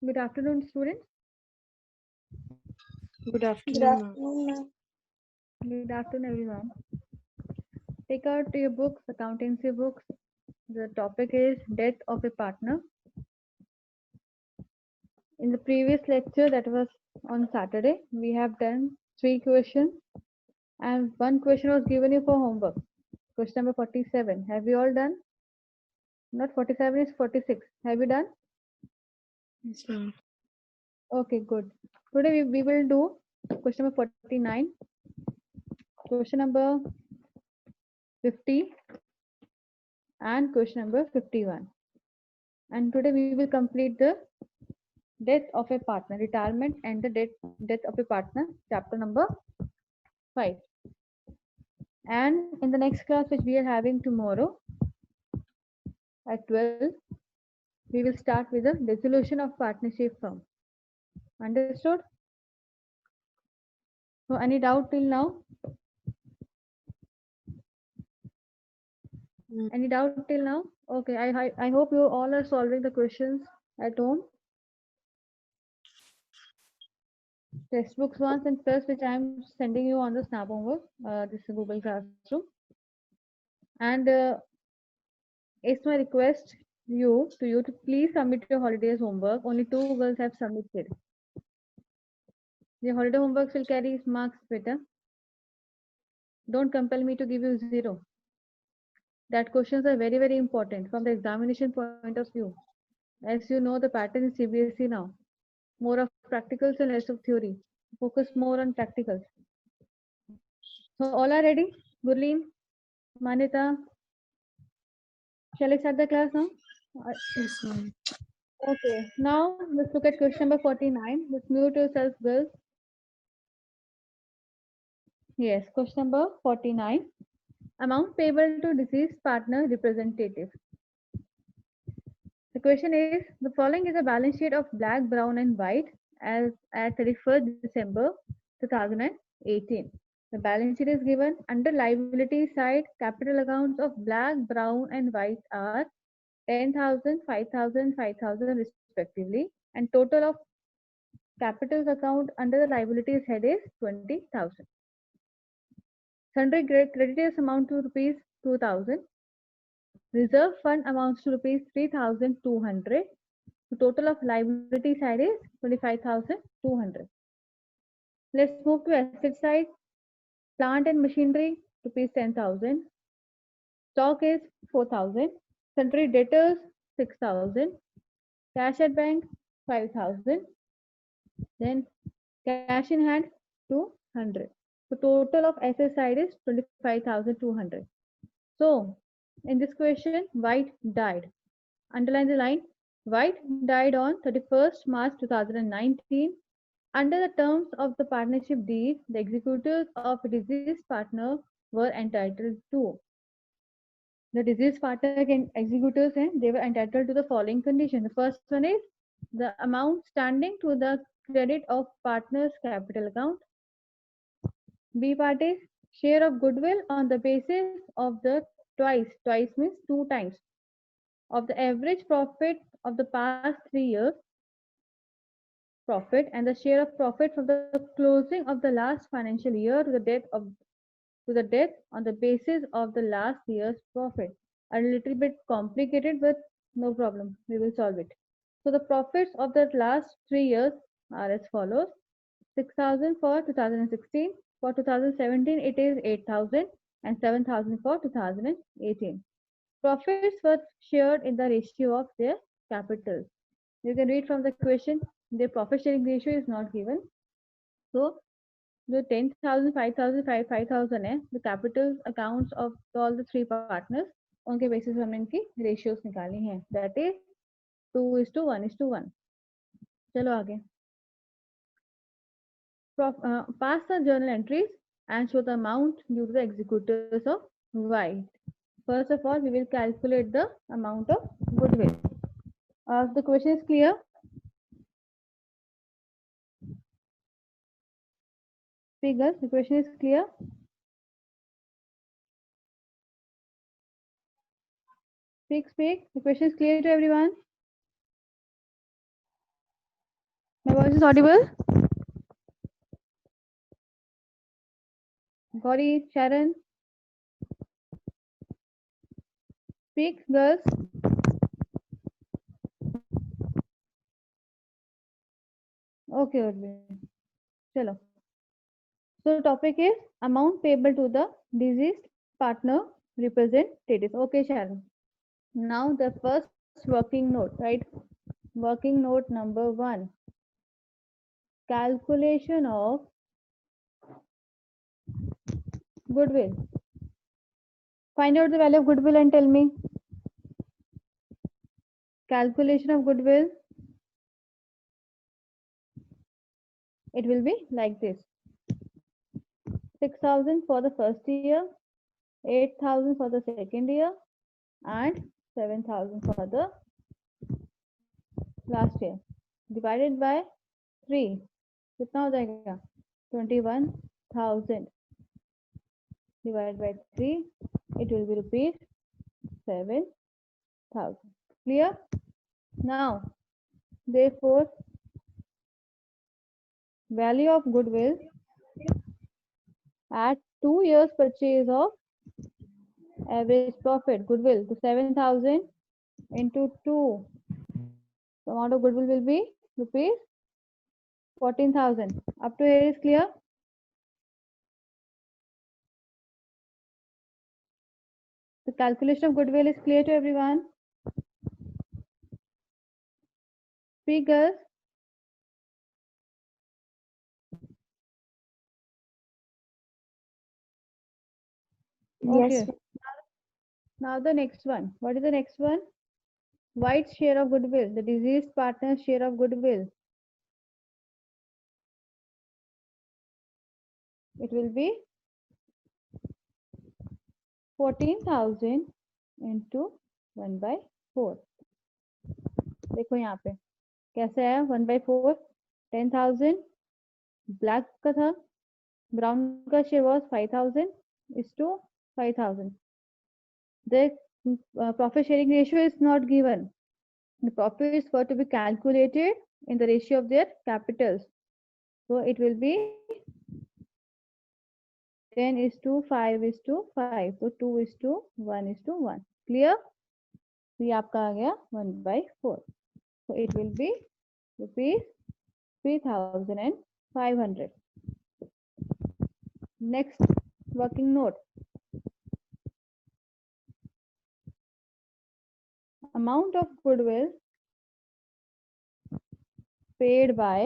Good afternoon, students. Good Good afternoon, ma'am. afternoon, ma'am. Good afternoon, everyone. Take out your books, accountancy books. The topic is death of a partner. In the previous lecture, that was on Saturday, we have done 3 questions and 1 question was given you for homework. Question number 47. Have you all done? Not 47, it's 46. Have you done? Yes, ma'am. Okay, good. Today we will do question number 49, question number 50, and question number 51. And today we will complete the death of a partner, retirement and the death of a partner, chapter number 5. And in the next class, which we are having tomorrow at 12, we will start with the dissolution of partnership firm. Understood? So any doubt till now? Any doubt till now? Okay, I hope you all are solving the questions at home. Textbooks once and plus which I am sending you on the Snap homework, this is Google Classroom. And it's my request to you to please submit your holidays homework. Only 2 girls have submitted. The holiday homeworks will carry marks better. Don't compel me to give you 0. That questions are very, very important from the examination point of view. As you know, the pattern is CBSE now. More of practicals and less of theory. Focus more on practicals. So all are ready? Gurleen, Manita, shall I start the class now? Yes, ma'am. Okay, now let's look at question number 49. Let's mute yourself, girls. Yes, question number 49. Amount payable to deceased partner representative. The question is, the following is a balance sheet of black, brown and white as at 31st December 2018. The balance sheet is given. Under liability side, capital accounts of black, brown and white are 10,000, 5,000, 5,000 respectively, and total of capital account under the liabilities head is 20,000. Sundry creditors amount to rupees 2,000. Reserve fund amounts to rupees 3,200. The total of liability side is 25,200. Let's move to asset side. Plant and machinery rupees 10,000. Stock is 4,000. Sundry debtors 6,000. Cash at bank 5,000. Then cash in hand 200. The total of asset side is 25,200. So in this question, White died. Underline the line. White died on 31st March 2019. Under the terms of the partnership deed, the executors of a deceased partner were entitled to. The deceased partner executors and they were entitled to the following condition. The first one is the amount standing to the credit of partner's capital account. B part is share of goodwill on the basis of the twice means 2 times of the average profit of the past 3 years profit and the share of profit from the closing of the last financial year to the death on the basis of the last year's profit. A little bit complicated, but no problem. We will solve it. So the profits of the last 3 years are as follows: 6,000 for 2016. For 2017, it is 8,000 and 7,000 for 2018. Profits were shared in the ratio of their capitals. You can read from the question, the profit sharing ratio is not given. So the 10,000, 5,000, 5,000 है, the capital accounts of all the 3 partners, उनके basis हमने इनकी ratios निकाली हैं. That is 2:1:1. चलो आगे. Pass the journal entries and show the amount due to the executors of White. First of all, we will calculate the amount of goodwill. The question is clear? Figures, the question is clear? Speak. The question is clear to everyone. My voice is audible. Gauri, Sharon. Speak, girls. Okay, chalo. So topic is amount payable to the deceased partner representatives. Okay, Sharon. Now the first working note, right? Working note number 1. Calculation of goodwill. Find out the value of goodwill and tell me. Calculation of goodwill. It will be like this. 6,000 for the first year, 8,000 for the second year, and 7,000 for the last year. Divided by 3. कितना हो जाएगा? 21,000 divided by 3. It will be rupees 7,000. Clear? Now, therefore, value of goodwill at 2 years purchase of average profit goodwill to 7,000 into 2. The amount of goodwill will be rupees 14,000. Up to here is clear? The calculation of goodwill is clear to everyone? Speakers? Yes. Okay. Now the next one. What is the next one? White's share of goodwill, the deceased partner's share of goodwill. It will be 14,000 into 1/4. देखो यहाँ पे कैसे आया 1/4. 10,000 black का था, brown का share was 5,000 is to 5,000. The profit sharing ratio is not given. The profit is got to be calculated in the ratio of their capitals. So it will be 10:5:5. So 2:1:1. Clear? So ये आपका आ गया 1/4. So it will be rupees 3,500. Next working note. Amount of goodwill paid by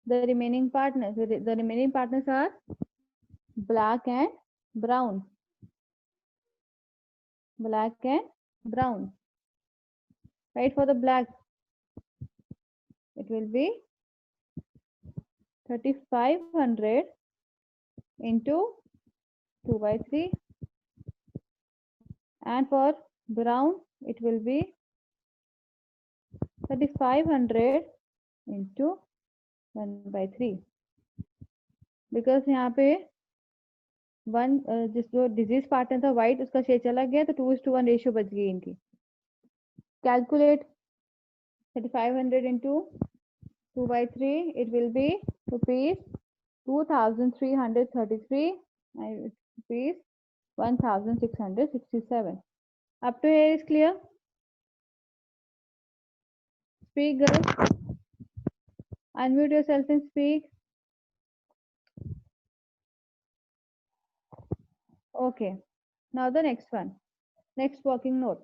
the remaining partners. The remaining partners are black and brown. Black and brown. Right, for the black, it will be 3,500 into 2/3. And for brown, it will be 3,500 into 1/3. Because यहाँ पे जिस जो disease partner था white, उसका share चला गया तो 2:1 ratio बच गई इनकी. Calculate 3,500 into 2/3. It will be rupees 2,333 and rupees 1,667. Up to here is clear? Speak, girls. Unmute yourself and speak. Okay. Now the next one. Next working note.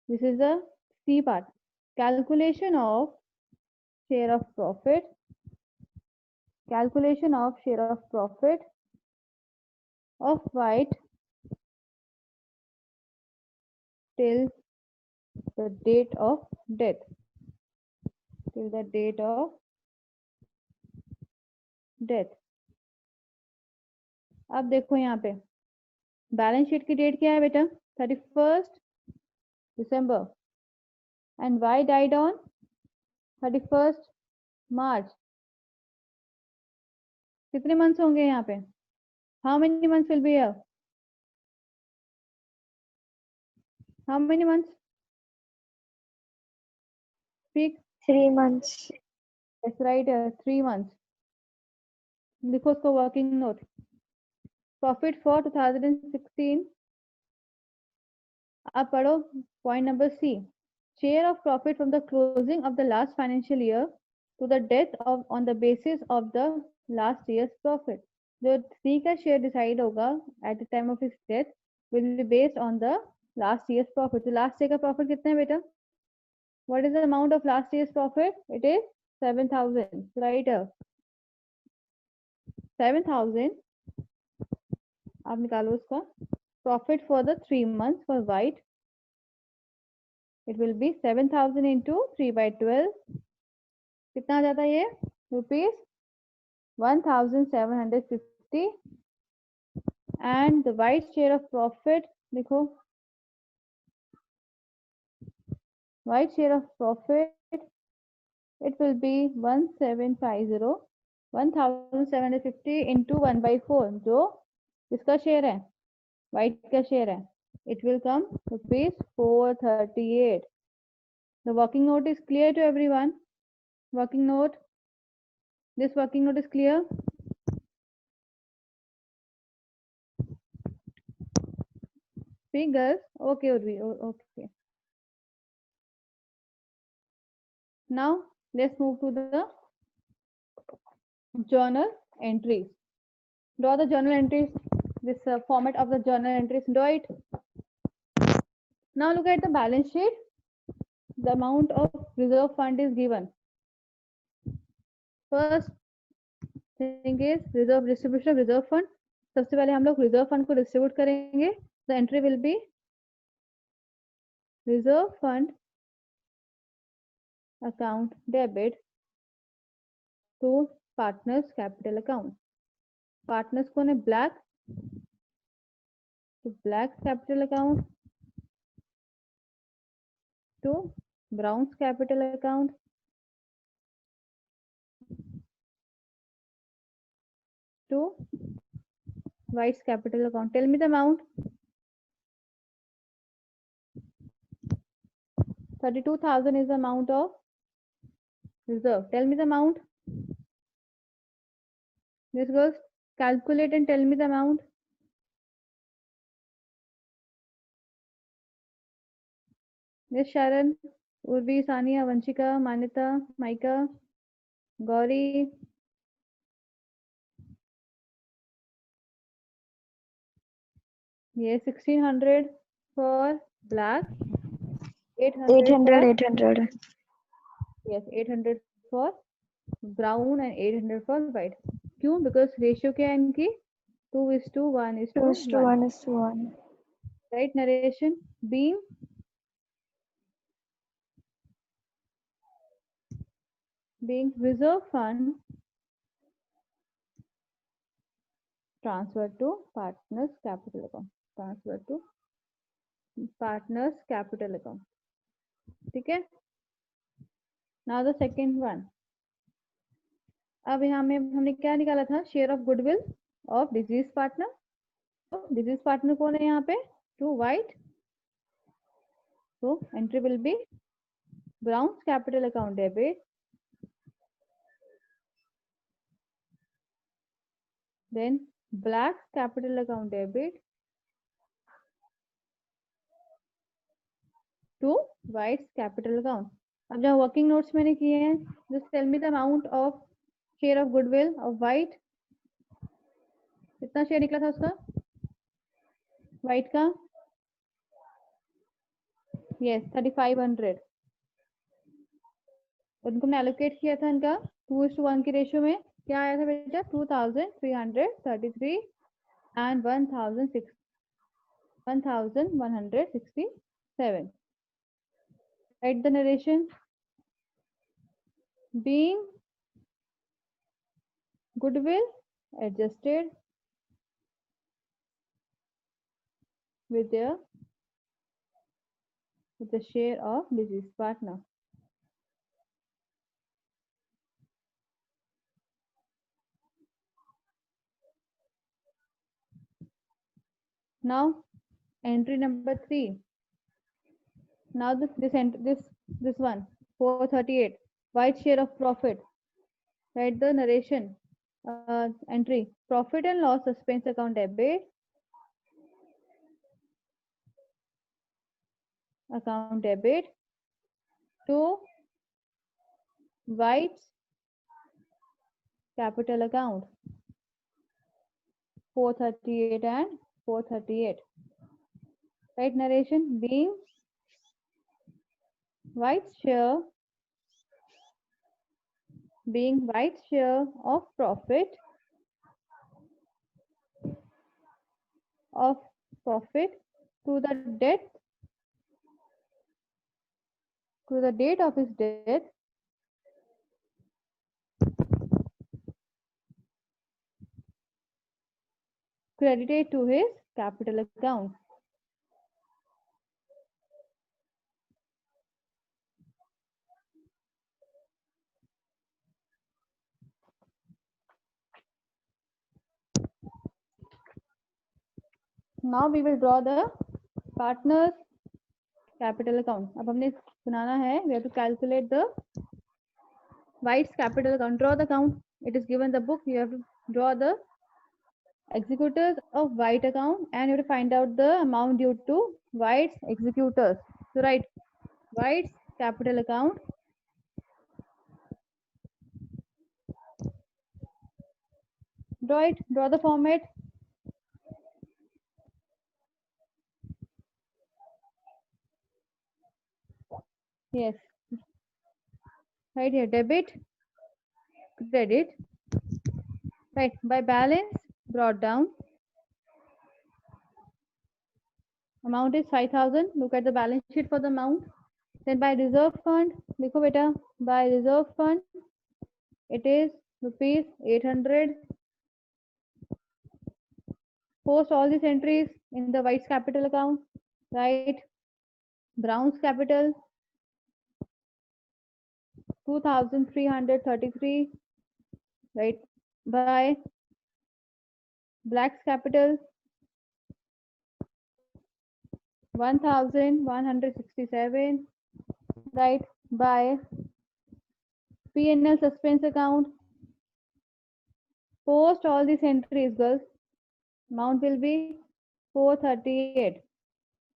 This is the C part. Calculation of share of profit. Calculation of share of profit of white till the date of death. Till the date of death. अब देखो यहाँ पे balance sheet की date क्या है बेटा? 31st December. And Y died on 31st March. कितने months होंगे यहाँ पे? How many months will be here? How many months? Speak. 3 months. That's right. 3 months. लिखो उसको working note. Profit for 2016. आप पढ़ो point number C. Share of profit from the closing of the last financial year to the death of on the basis of the last year's profit. जो C का share decide होगा at the time of his death will be based on the last year's profit. तो last year का profit कितना है बेटा? What is the amount of last year's profit? It is 7,000. Right? 7,000. आप निकालो उसका. Profit for the 3 months for white. It will be 7,000 into 3 by 12. कितना आ जाता है ये? Rupees 1,750. And the white share of profit, देखो, white share of profit, it will be 1,750. 1,750 into 1 by 4, जो इसका शेयर है, white का शेयर है. It will come rupees 438. The working note is clear to everyone. Working note. This working note is clear. Figures. Okay, Urvi. Okay. Now let's move to the journal entries. Draw the journal entries. This format of the journal entries. Draw it. Now look at the balance sheet. The amount of reserve fund is given. First thing is reserve distribution of reserve fund. सबसे पहले हम लोग reserve fund को distribute करेंगे. The entry will be reserve fund account debit to partners capital account. Partners कौन है? Black. To Black's capital account. To Brown's capital account. To White's capital account. Tell me the amount. 32,000 is the amount of reserve. Tell me the amount. This girls, calculate and tell me the amount. Yes, Sharon, Urvi, Sania, Vanshika, Manita, Maika, Gauri. Yes, 1,600 for black. 800 800. Yes, 800 for brown and 800 for white. क्यों? Because ratio क्या है इनकी? 2:1:1. 2:1:1. Right narration. Being reserve fund transferred to partners capital account. Transferred to partners capital account. ठीक है? Now the second one. अब यहाँ में हमने क्या निकाला था? Share of goodwill of deceased partner. तो deceased partner कौन है यहाँ पे? To white. So entry will be Brown's capital account debit. Then Black's capital account debit to White's capital account. अब जहाँ working notes मैंने किए हैं, just tell me the amount of share of goodwill of White. कितना share निकला था उसका? White का? Yes, 3,500. उनको हमने allocate किया था इनका 2:1 की रेशियो में. क्या आया था बेटा? 2,333 and 1,167. Write the narration. Being goodwill adjusted with the share of deceased partner. Now entry number 3. Now this one 438. White share of profit. Write the narration entry. Profit and loss suspense account debit. Account debit to White's capital account. 438 and 438. Right narration being White's share of profit to the date of his death credited to his capital account. Now we will draw the partner's capital account. अब हमने बनाना है, we have to calculate the White's capital account. Draw the account. It is given the book. You have to draw the executors of White account and you have to find out the amount due to White's executors. So write White's capital account. Draw it. Draw the format. Yes. Right here, debit, credit. Right, by balance brought down. Amount is 5,000. Look at the balance sheet for the amount. Then by reserve fund, देखो बेटा, by reserve fund, it is rupees 800. Post all these entries in the White's capital account. Right, Brown's capital 2,333. Right, by Black's capital 1,167. Right, by P&L suspense account. Post all these entries, girls. Amount will be 438.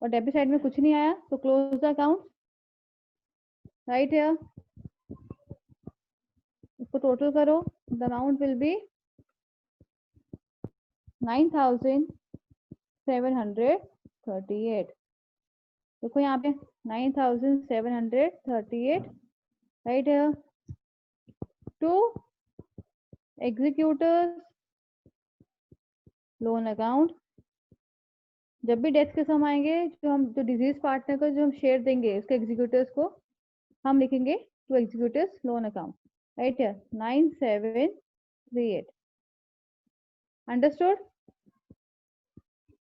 और debit side में कुछ नहीं आया तो close the account. Right here इसको total करो. The amount will be 9,738. देखो यहाँ पे 9,738. Right here to executors loan account. जब भी डेथ के समय आएंगे जो डिजीज पार्टनर को जो हम शेयर देंगे उसके एग्जीक्यूटर्स को हम लिखेंगे to executors loan account. Right here 9,738. Understood?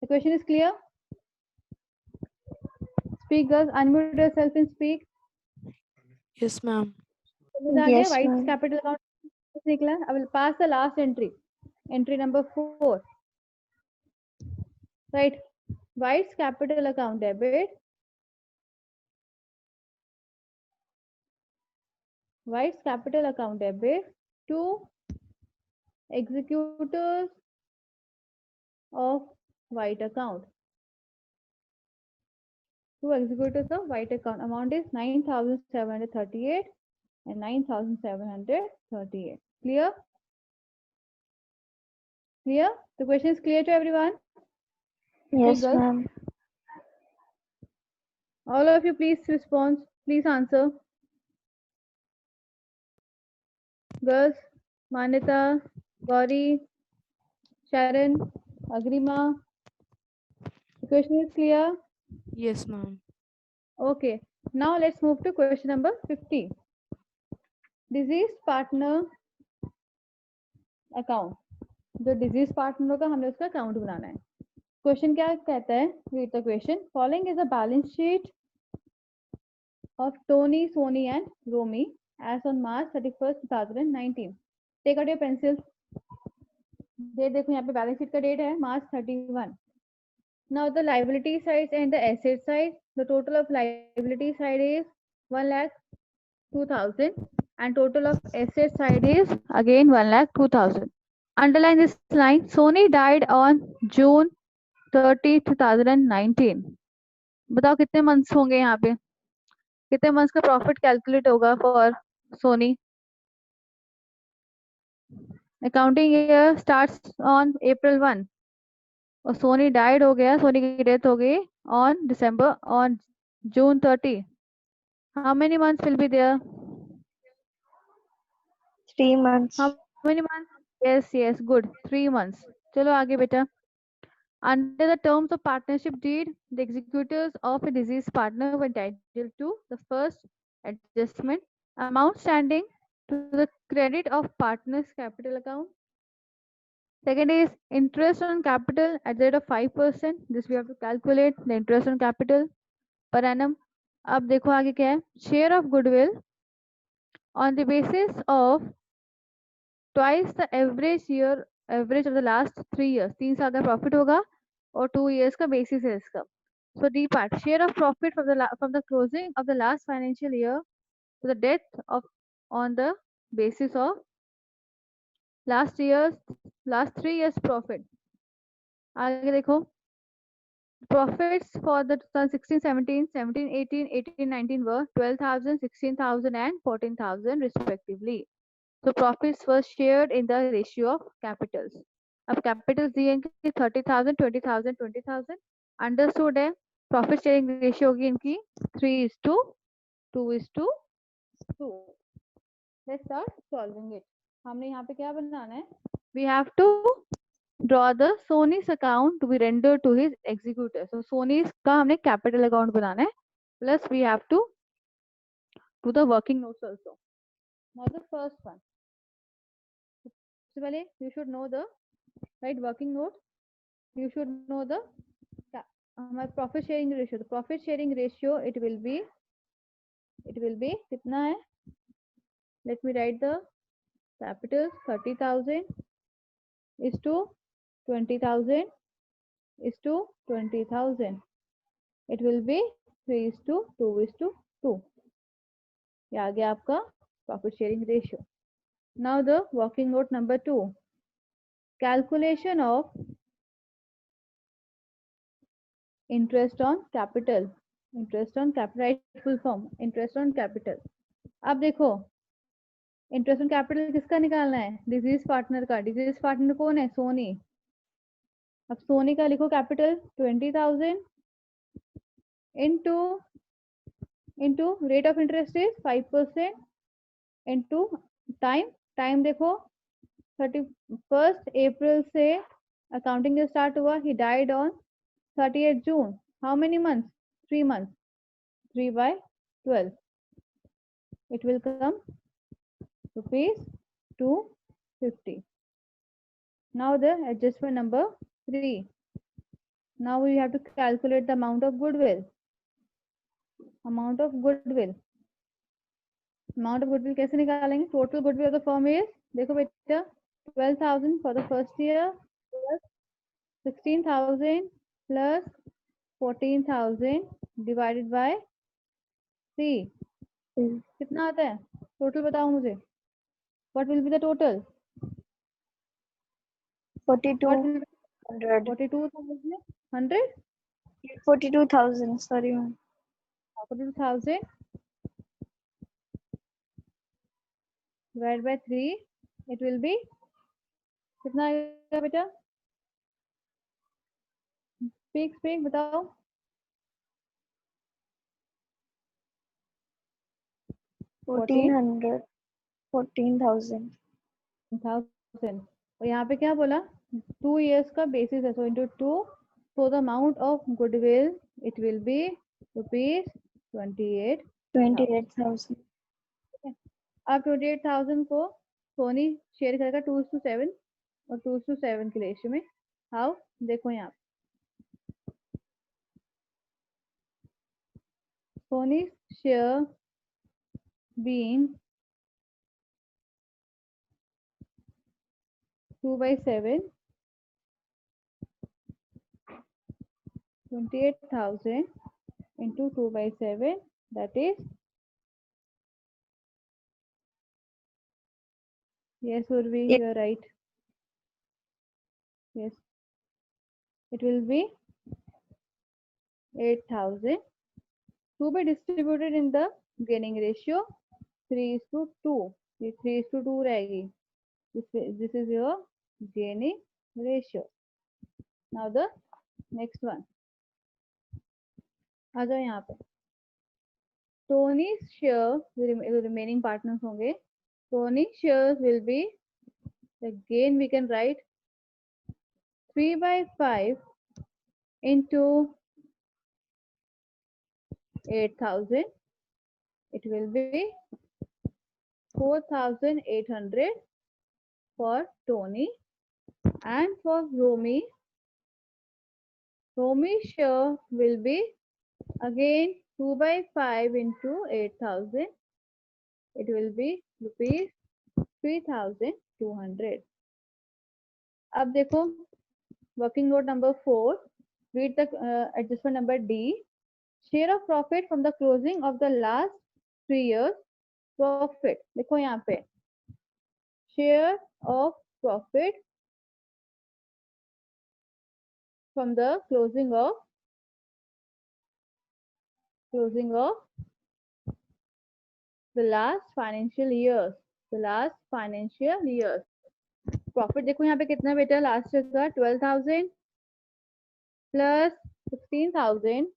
The question is clear? Speak girls, unmute yourself and speak. Yes, ma'am. Yes, White's ma'am. capital account निकला. I will pass the last entry number 4. Right, White's capital account debit. White's capital account debit to executors of White account. To executors of White account. Amount is 9,738 and 9,738. Clear? Clear? The question is clear to everyone? Yes, girls. ma'am. All of you please respond. Please answer. Girls, Manita, Gauri, Sharon, Agrima. The question is clear? Yes, ma'am. Okay. Now let's move to question number 50. Deceased partner account. जो disease partner होगा हमें उसका account बनाना है. Question क्या कहता है? Read the question. Following is a balance sheet of Tony, Sony and Romy as on March 31st, 2019. Take out your pencils. Date देखो यहाँ पे बैलेंस शीट का डेट है March 31. Now the liability side and the asset side. The total of liability side is 1,02,000 and total of asset side is again 1,02,000. Underline this line. Sony died on June 30, 2019. बताओ कितने months होंगे यहाँ पे, कितने months का profit calculate होगा for Soni. Accounting year starts on April 1 और Soni died हो गया, सोनी की डेथ हो गई on June 30. How many months will be there? 3 months. How many months? Yes, good. 3 months. चलो आगे बेटा. Under the terms of partnership deed, the executors of a deceased partner were entitled to the first adjustment amount standing to the credit of partner's capital account. Second is interest on capital at the rate of 5%. This we have to calculate the interest on capital per annum. अब देखो आगे क्या है. Share of goodwill on the basis of twice the average of the last 3 years. 3 साल का profit होगा और 2 years का बेसिस है इसका. So D part, share of profit from the closing of the last financial year to the death of on the basis of last 3 years profit. आगे देखो. Profits for the 2016, 17, 17, 18, 18, 19 were 12,000, 16,000 and 14,000 respectively. So profits were shared in the ratio of capitals. अब capitals दिए इनकी 30,000, 20,000, 20,000. Understood है. Profit sharing ratio होगी इनकी 3:2:2. Let's start solving it. हमने यहाँ पे क्या बनाना है? We have to draw the Sony's account to be rendered to his executor. So Sony's का हमने capital account बनाना है. Plus we have to do the working notes also. Now the first one. So पहले you should know the right working note. You should know the profit sharing ratio. The profit sharing ratio it will be कितना है? Let me write the capital. 30,000 is to 20,000 is to 20,000. It will be 3:2:2. ये आ गया आपका profit sharing ratio. Now the working note number 2. Calculation of interest on capital. Interest on capital, right full form. Interest on capital. अब देखो interest on capital किसका निकालना है? Disease partner का. Disease partner कौन है? सोनी. अब सोनी का लिखो capital 20,000 into rate of interest is 5% into time देखो 31st April से अकाउंटिंग स्टार्ट हुआ. He died on 30th June. How many months? 3 months. 3/12. It will come rupees 250. Now the adjustment number 3. Now we have to calculate the amount of goodwill. Amount of goodwill कैसे निकालेंगे? Total goodwill of the firm is, देखो बेटा, 12,000 for the first year plus 16,000 plus 14,000 divided by 3. कितना आता है? Total बताओ मुझे. What will be the total? 4200. 42,100. 42,000. Sorry, ma'am. 42,000 divided by 3. It will be कितना आएगा बेटा? स्पीक बताओ. 1400. 14,000. 1000. और यहाँ पे क्या बोला? 2 years का बेसिस है. So into 2. So the amount of goodwill it will be rupees 28. 28,000. अब 28,000 को सोनी शेयर करेगा 2:7 और 2:7 के रेशियो में. हाउ? देखो यहाँ Soni share being 2/7 28,000 into 2 by 7, that is, yes, Urvi, Yes. you are right. Yes, it will be 8,000 to be distributed in the gaining ratio 3:2. ये 3:2 रहेगी. This is your gaining ratio. Now the next one. आ जाओ यहाँ पे. Tony's share, the remaining partners होंगे. Tony's shares will be, again we can write 3 by 5 into 8,000. It will be 4,800 for Tony, and for Romy, Romy's share will be again 2 by 5 into 8,000. It will be rupees 3,200. अब देखो working note number 4. Read the adjustment number D. Share of profit from the closing of the last 3 years profit. देखो यहाँ पे share of profit from the closing of the last financial years. The last financial years. Profit देखो यहाँ पे कितना बेटा last year का 12,000 plus 16,000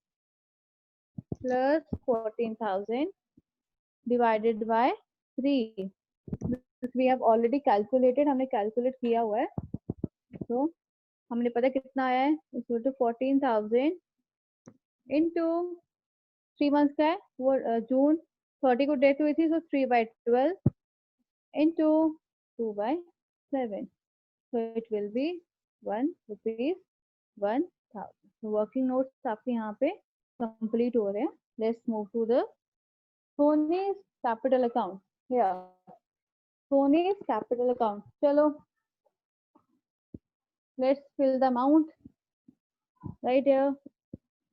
plus 14,000 divided by 3. This we have already calculated. हमने calculate किया हुआ है. तो हमने पता कितना आया है. Equal to 14,000 into 3 months का है. वो जून 30 को डेट हुई थी, so 3 by 12 into 2 by 7. So it will be 1 rupees 1,000. So working notes आपके यहाँ पे complete हो रहे हैं. Let's move to the Sony's capital account. Here, Sony's capital account. चलो, let's fill the amount right here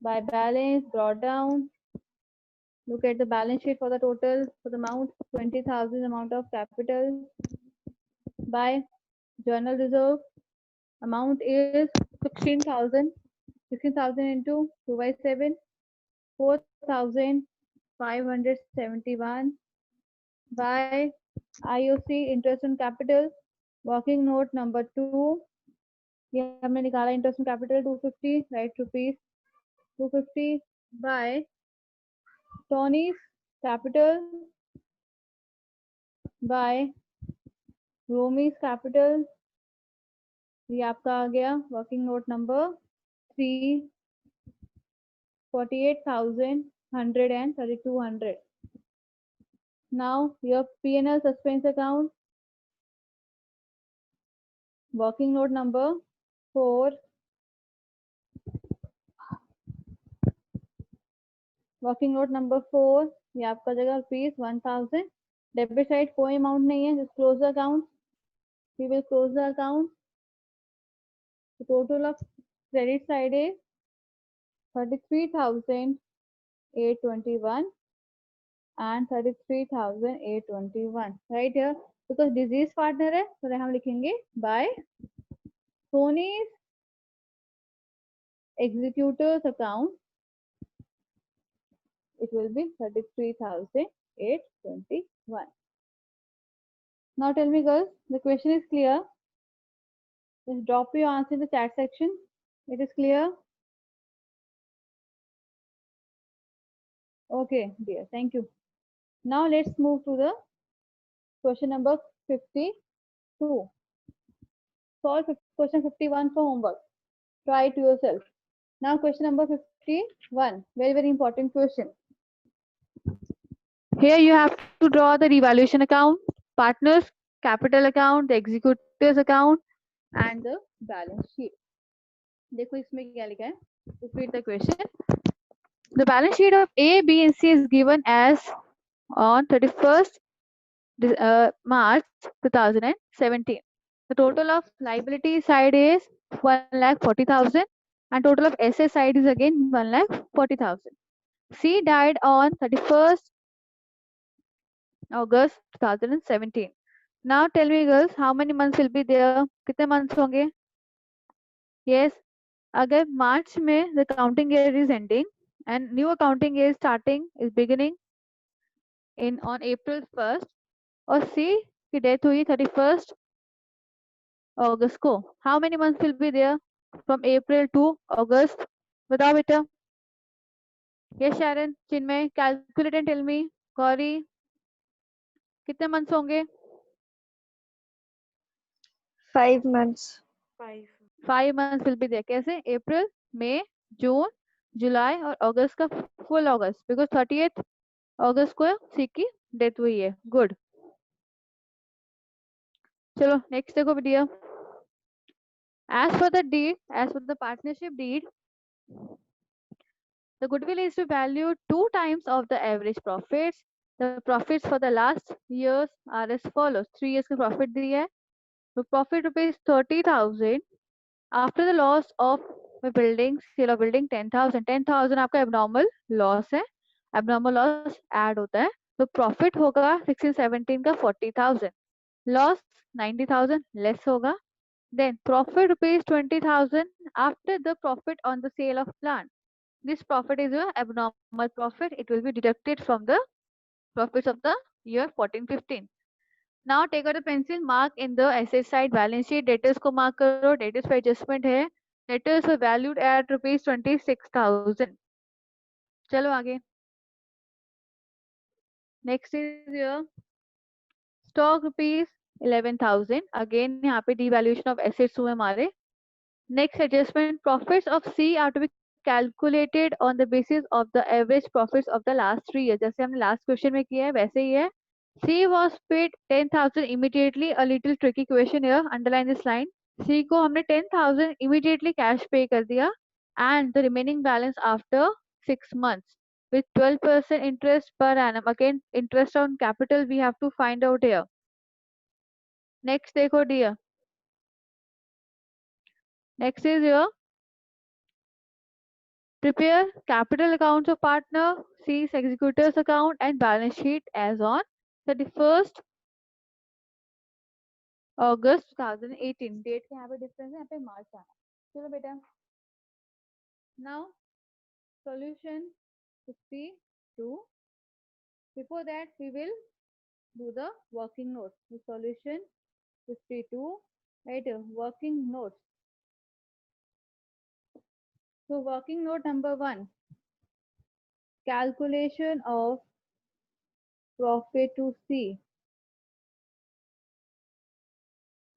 by balance brought down. Look at the balance sheet for the total for the amount 20,000 amount of capital by journal reserve. Amount is 16,000. 16,000 into 2 by 7, 4,571 by IOC interest on capital. Working note number 2. ये हमने निकाला interest on capital 250, right, rupees 250 by Tony's capital by Romy's capital. ये आपका आ गया working note number 3, 48,100 and 3,200. Now your P&L suspense account. Working note number 4. Working note number 4. ये आपका जगह rupees 1,000. Debit side कोई amount नहीं है. Just close the account. We will close the account. The total of credit side is 33,821 and 33,821. Right here, because disease partner है, तो हम लिखेंगे by Sony's executors account. It will be 33,821. Now tell me, girls, the question is clear. Just drop your answer in the chat section. It is clear. Okay, dear. Thank you. Now let's move to the question number 52. Solve question 51 for homework. Try it yourself. Now question number 51. Very, very important question. Here you have to draw the revaluation account, partners, capital account, the executors account, and the balance sheet. देखो इसमें क्या लिखा है? Repeat the question. The balance sheet of A, B, and C is given as on 31st March 2017. The total of liability side is 1,40,000. and total of SA side is again 1,40,000. C died on 31st August 2017. Now tell me girls, how many months will be there? कितने months होंगे? Yes, अगर March में the counting year is ending and new accounting year is beginning in on April 1st और C की death हुई 31st August को. How many months will be there from April to August? बताओ बेटा. Yes, Sharon, Chinmay, calculate and tell me. Gauri, कितने months होंगे? 5 months. 5. 5 months will be there. कैसे? April, May, June, July और August का full August because 30th August को C की death हुई है. Good. चलो next देखो बेटिया. As for the partnership deed, the goodwill is to value 2 times of the average profits. The profits for the last years are as follows. 3 years का profit दिया है. So profit rupees 30,000 after the loss of the building, sale of building 10,000. 10,000 आपका abnormal loss है. Abnormal loss add होता है. तो profit होगा 16-17 का 40,000. Loss 90,000 less होगा. Then profit rupees 20,000 after the profit on the sale of plant. This profit is a abnormal profit. It will be deducted from the profits of the year 14-15. Now take out a pencil, mark in the asset side balance sheet. Debtors को mark करो. Debtors पे adjustment है. Debtors were valued at rupees 26,000. चलो आगे. Next is your stock rupees 11,000. Again यहाँ पे devaluation of assets हुए हमारे. Next adjustment, profits of C are to be calculated on the basis of the average profits of the last 3 years. जैसे हमने last question में किया है वैसे ही है. C was paid 10,000 immediately. A little tricky question here. Underline this line. C को हमने 10,000 immediately cash pay कर दिया and the remaining balance after 6 months with 12% interest per annum. Again, interest on capital we have to find out here. Next देखो dear. Next is your prepare capital accounts of partner, C's executors account and balance sheet as on 31st August 2018. Date के यहाँ पे difference है, यहाँ पे March आना. चलो बेटा. Now solution 52. Before that we will do the working notes. The solution 52. Right, working notes. So working note number 1. Calculation of profit to C.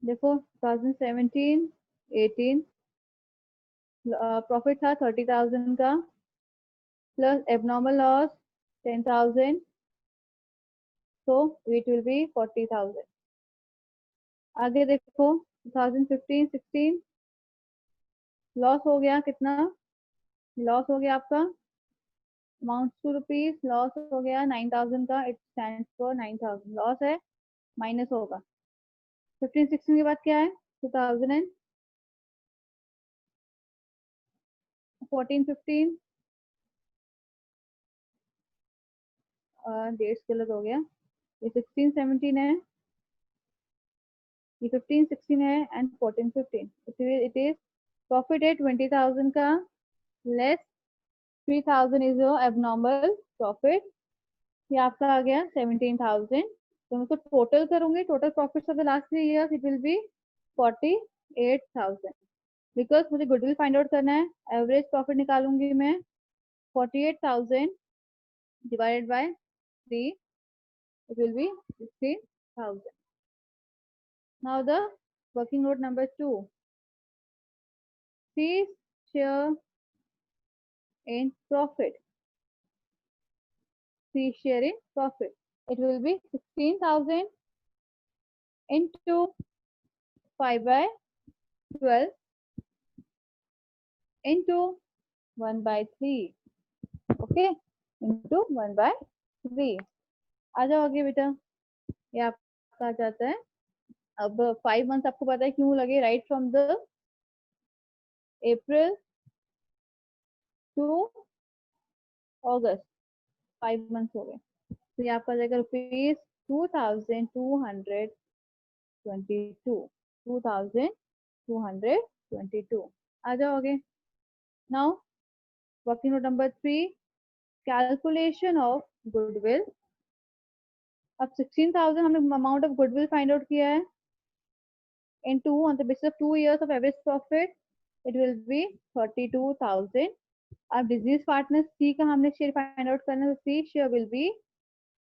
देखो 2017-18 प्रॉफिट था 30,000 का plus abnormal loss 10,000 so it will be 40,000. आगे देखो 2015-16 loss हो गया कितना loss हो गया आपका अमाउंट टू रुपीज लॉस हो गया 9,000 का इट स्टैंड्स फॉर 9,000 लॉस है माइनस होगा 15-16 के बाद क्या है 2014-15 डेट्स गलत हो गया ये 16-17 है ये 15-16 है एंड 14-15 इट इज प्रॉफिट है 20,000 का less 3,000 is your abnormal profit ये आपका आ गया 17,000 तो मैं इसको टोटल करूंगी total profit of the last 3 years it will B 48,000 because मुझे गुडविल फाइंड आउट करना है एवरेज प्रॉफिट निकालूंगी मैं 48,000 divided by 3 it will be 16,000. Now the working note number 2. C's share in profit. C's share in profit. It will be 16,000 into 5 by 12 into 1 by 3. Okay? Into 1 by 3. आ जाओ आगे बेटा ये आपका आ जाता है अब 5 मंथ्स आपको पता है क्यों लगे right from the April to August, 5 months हो गए। तो ये आपका जाएगा ₹2222, 2222। आ जाओगे। Now working note number 3, calculation of goodwill. अब 16,000 हमने amount of goodwill find out किया है, into on the basis of 2 years of average profit it will be 32,000. अब बिजनेस पार्टनर सी का हमने शेयर फाइंड आउट करना है, तो C share will be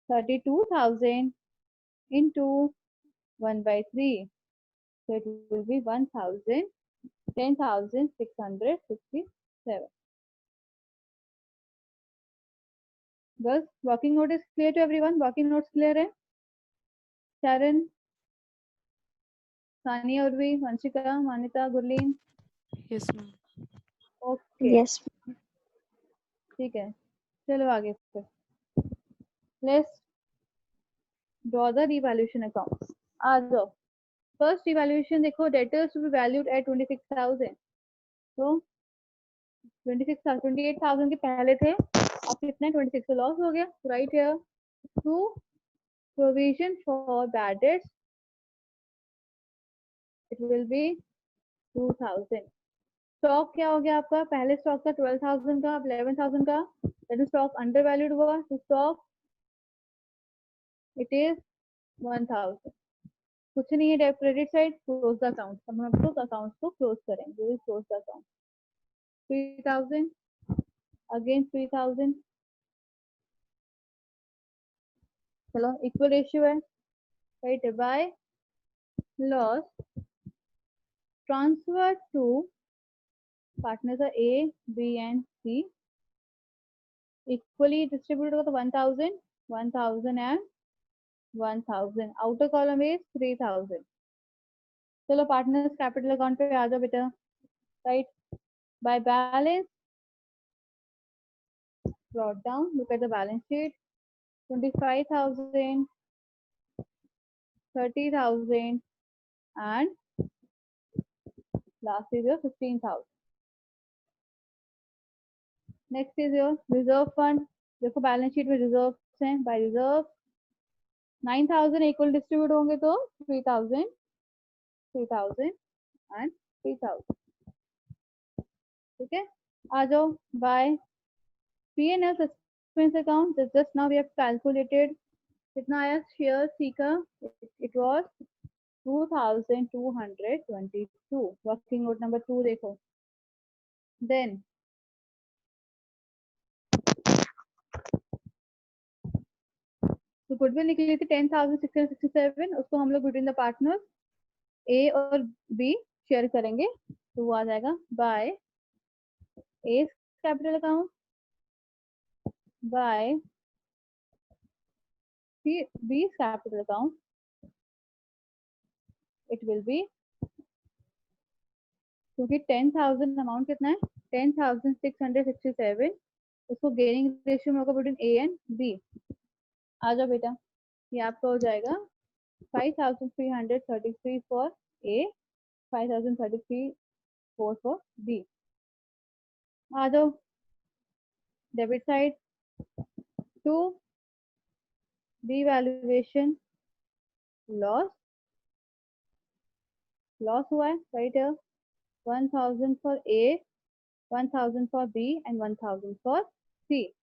32,000 into 1/3, so it will be 1,000, 10,667. बस working note is clear to everyone? Working notes clear है? Sharan, Sania, Urvi, Vanshika, Manita, Gurleen? Yes, ma'am. Okay Yes. ठीक है, चलो आगे फिर। Let's draw the revaluation account. आ जाओ। फर्स्ट रिवैल्यूएशन देखो, debtors to be valued at 26,000, तो 28,000 के पहले थे, अब कितने 26, तो लॉस हो गया। Right here to provision for bad debts it will be 2,000। Stock क्या हो गया आपका? पहले स्टॉक था 12,000 का, अब 11,000 का, that is stock under valued हुआ, तो स्टॉक इट इज 1,000। कुछ नहीं है, credit side close the account. हम लोग अकाउंट को क्लोज करेंगे, क्लोज द अकाउंट। 3,000 अगेन 3,000, चलो इक्वल रेशियो है, right, by loss transfer to partners are A B and C, equally distributed होगा तो 1,000, 1,000 एंड 1,000। Outer column is 3,000। चलो पार्टनर्स कैपिटल अकाउंट पे आ जाओ बेटा, right, by balance brought down, look at the balance sheet, 25,000, 30,000 and last is your 15,000. Next is your reserve fund। देखो balance sheet में reserve हैं, bye reserve 9,000 equal distribute होंगे तो 3,000, 3,000 and 3,000। ठीक है, आ जाओ by P&L suspense account. Just now we have calculated कितना आया शेयर सी का, it was 2,222। Working note number 2 देखो। देन तो गुडविल निकली थी 10,667, उसको हम लोग बिटवीन द पार्टनर्स ए और बी शेयर करेंगे, तो वो आ जाएगा by A capital account by B capital account, it will be, क्योंकि 10,000 अमाउंट कितना है 10,667, उसको गेनिंग रेशियो में होगा बिटवीन ए एंड बी। आ जाओ बेटा, ये आपका हो जाएगा 5,333 फॉर ए, 5,033 फॉर बी। आ जाओ debit side to devaluation loss, loss हुआ है, राइट है, 1,000 for A, 1,000 for B and 1,000 for C.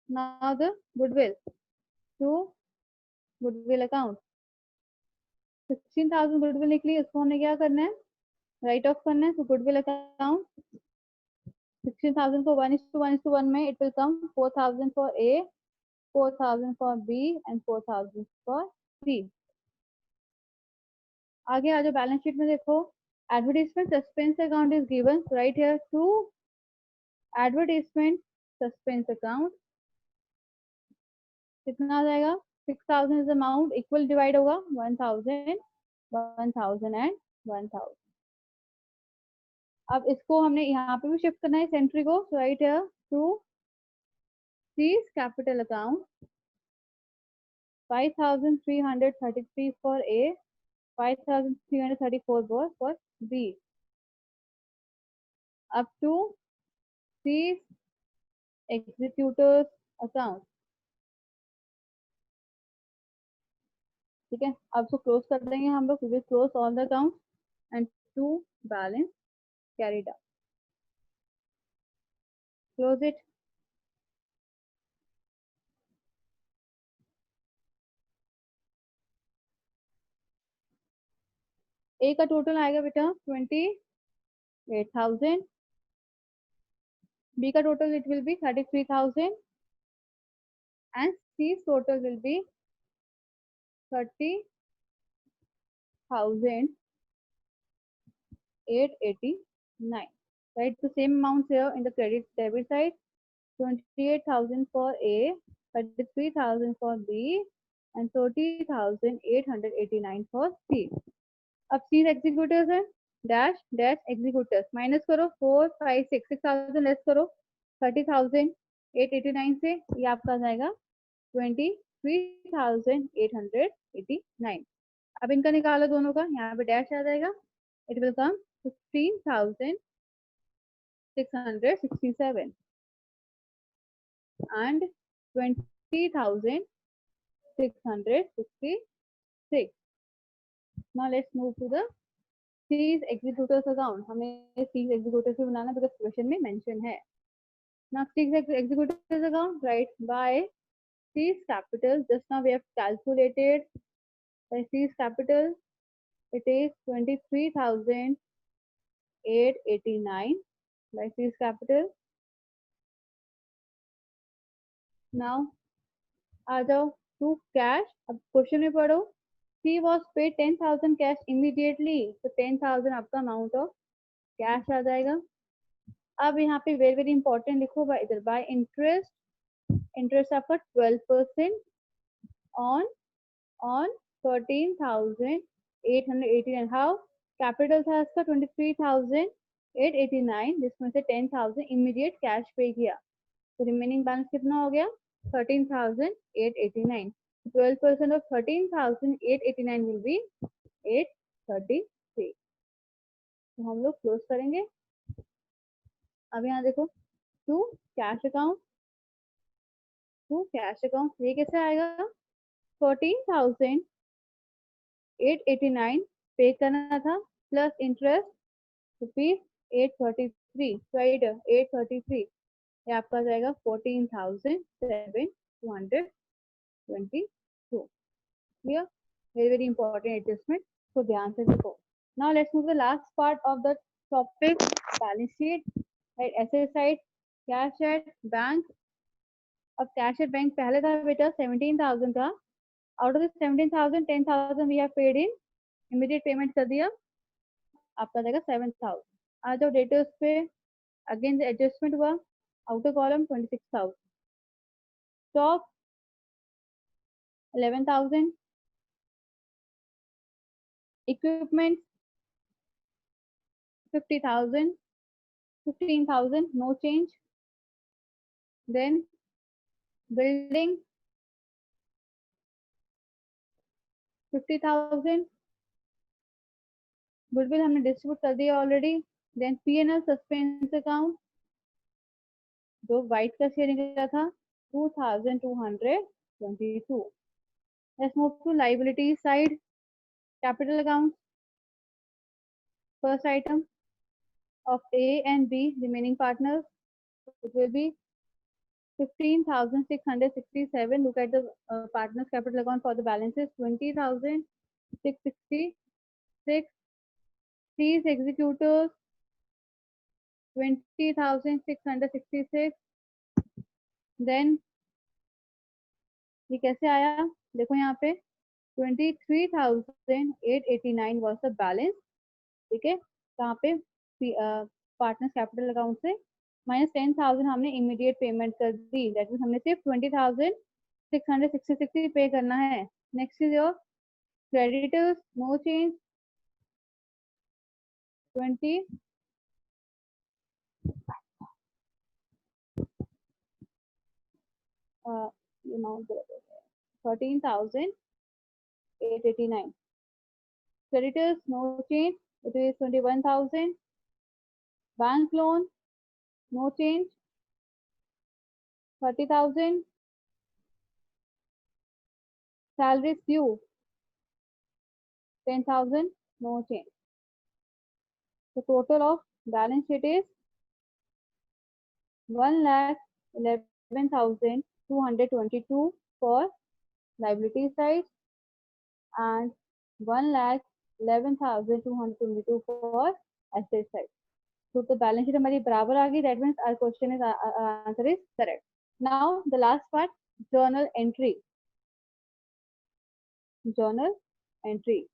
Now the goodwill to goodwill account, 16,000 goodwill निकली, उसको हमने क्या करना है राइट ऑफ करना है, तो गुडविल अकाउंट 16,000 को 1:1:1 में it will come 4,000 for A, 4,000 for B and 4,000 for C. आगे आ जाओ बैलेंस शीट में देखो, advertisement suspense account is given, right here to advertisement suspense account कितना आ जाएगा 6,000 इज अमाउंट, इक्वल डिवाइड होगा 1,000, 1,000 एंड 1,000। अब इसको हमने यहाँ पे भी शिफ्ट करना है सेंट्री को, right here to cease capital account 5,333 for A, 5,334 for B, up to cease executors account. ठीक है, अब इसको क्लोज कर देंगे हम लोग. We will close all the accounts and to balance carried out. Close it. ए का टोटल आएगा बेटा 28,000. बी का total it will B 33,000 and C's total will be 30,889. Right, the same amounts here in the credit debit side. 28,000 for A, 33,000 for B, and 30,889 for C. अब C executors है, dash dash executors minus करो 4 5 6 6,000 less करो 30,889 से, ये आपका जाएगा 23,889. अब इनका निकालो दोनों का, यहाँ पे डैश आ जाएगा. It will come 15,667 and 20,666. Now let's move to the C's executors account. हमें C's executors भी बनाना because question में mention है. Now C's executors account, right, by C's capital. Just now we have calculated by C's capital. It is 23,889 by C's capital. Now आ जाओ to cash. अब question में पढ़ो. C was paid 10,000 cash immediately. तो 10,000 आपका amount of cash आ जाएगा. अब यहाँ पे very very important लिखो by इधर by interest. Interest आपका 12% on 13,889. How? Capital था इसका 23,889, जिसमें से 10,000 immediate cash पे किया. तो remaining balance कितना हो गया? 13,889. 12% of 13,889 will be 833. तो हम लोग क्लोज करेंगे. अब यहाँ देखो टू कैश अकाउंट. ये कैसे आएगा? 14,889 पे करना था प्लस इंटरेस्ट रुपीज 833. राइट, 833. ये आपका जाएगा 14,722. Clear? Very very important adjustment, तो ध्यान से देखो. Now let's move the last part of the topic, balance sheet. Right, asset side, cash at bank. अब कैश एट बैंक पहले था बेटा 17,000 का. Out of this 17,000 10,000 we have paid in, immediate payment कर दिया, आपका जाएगा 7,000. आ जाओ डेटर्स पे, अगेन एडजस्टमेंट हुआ. Outer column 26,000. Stock 11,000. Equipment 50,000. 15,000 no change. Then building 50,000. Goodwill हमने डिस्ट्रीब्यूट कर दिया already. Then P&L suspense account, जो वाइट का शेयर निकला था 2,222. Let's move to liability side, capital account. First item of A and B remaining partners, it will be 15,667. Look at the partners capital account for the balances. 20,666. These executors 20,666. Then ये कैसे आया? देखो यहाँ पे 23,889 was the balance. ठीक है, कहाँ पे? पार्टनर्स कैपिटल अकाउंट से माइनस 10,000 हमने इमीडिएट पेमेंट कर दी. दैट मींस हमने सिर्फ 20,666 पे करना है. Next is your creditors, no change. 20 amount 13,889. Creditors, no change. It is 21,000. Bank loan, no change. 30,000. Salaries due 10,000. No change. The total of balance sheet is 1,11,222 for liability side and 1,11,222 for asset side. So the balance sheet हमारी बराबर आ गई. That means our question is our answer is correct. Now the last part, journal entry. Journal entry.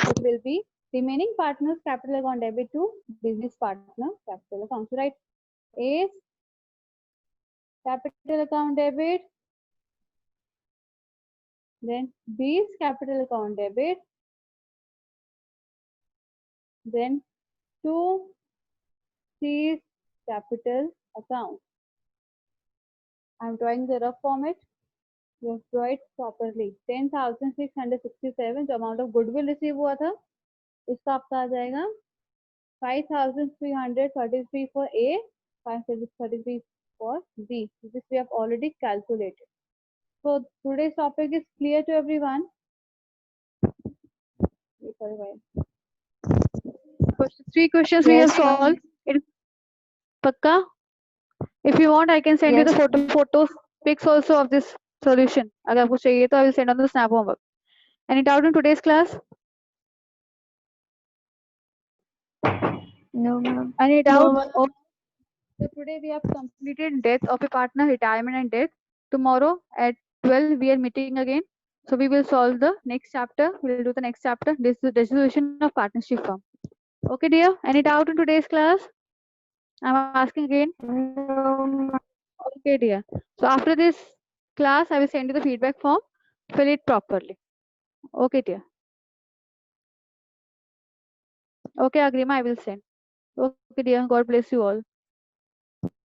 It will be remaining partners capital account debit to business partner capital account. So right, A's capital account debit, then B's capital account debit, then to C's capital account. I'm drawing the rough format. You have draw it properly. 10,667 जो amount of goodwill receive हुआ था, इसका आपका आ जाएगा 5,333 for A, 533 for B. This we have already calculated. So today's topic is clear to everyone. Wait for a while. Three questions we have Yes, ma'am. solved. Pakka? If you want, I can send you Yes, the photos, pics also of this solution. अगर आपको चाहिए तो I will send on the snap homework. Any doubt in today's class? No, ma'am. Any doubt? ma'am. Oh, so today we have completed death of a partner, retirement and death. Tomorrow at 12 we are meeting again. So we will solve the next chapter. We will do the next chapter. This is the dissolution of partnership firm. Okay, dear. Any doubt in today's class? I'm asking again. No, ma'am. Okay, dear. So after this class, I will send you the feedback form. Fill it properly. Okay, dear. Okay, Agrima, I will send. Okay, dear. God bless you all.